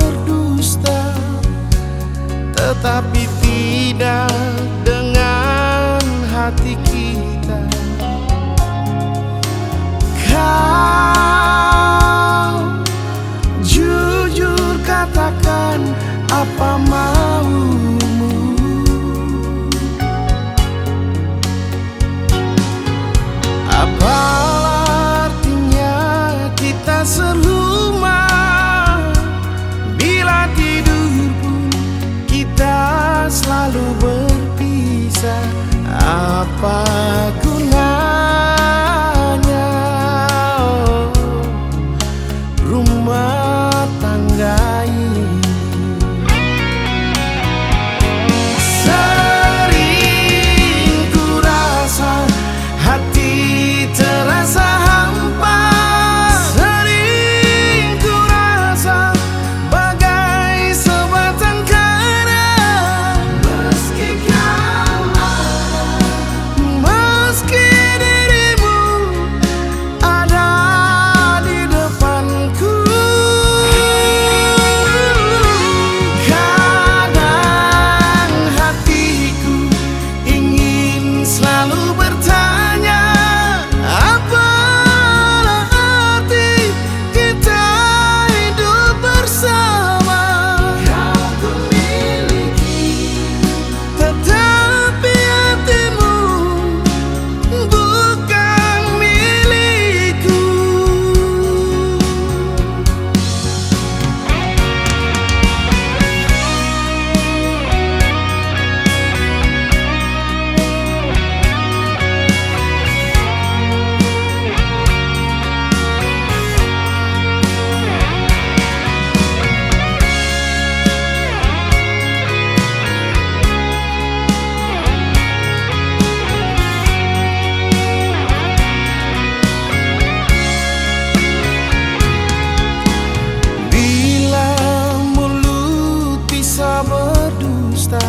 berdusta, tetapi tidak dengan hati kita. Kau jujur katakan apa maumu. Apa artinya kita serumah bila tidur pun kita selalu berpisah? Apa gunanya rumah tangga ini? Sering ku rasa hati terasa hampa, sering ku rasa bagai sebatang kara. Meski kau ada, meski dirimu ada di depanku, kadang hatiku ingin selalu bertanya, apalah arti kita hidup bersama? Kau ku miliki, tetapi hatimu bukan milikku. Bila mulut bisa berdusta,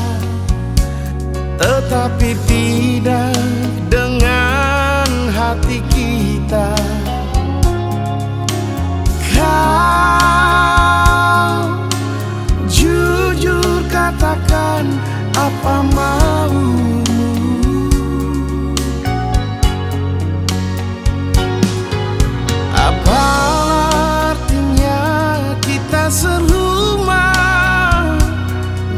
tetapi tidak dengan hati kita. Kau jujur katakan apa maumu. Apa artinya kita serumah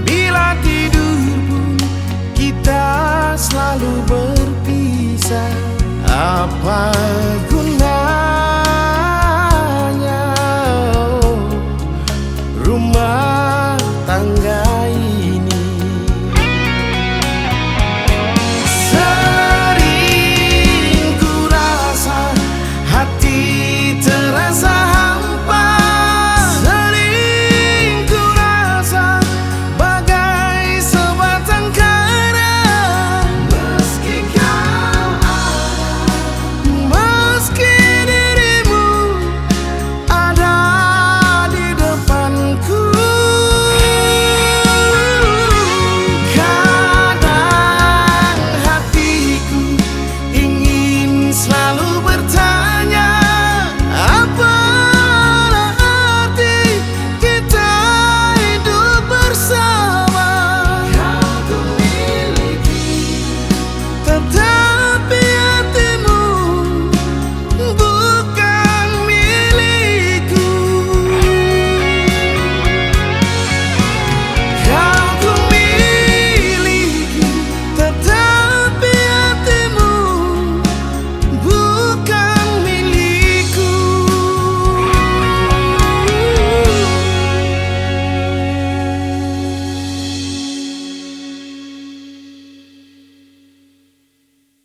bila tidur pun kita selalu berpisah? Apa gunanya rumah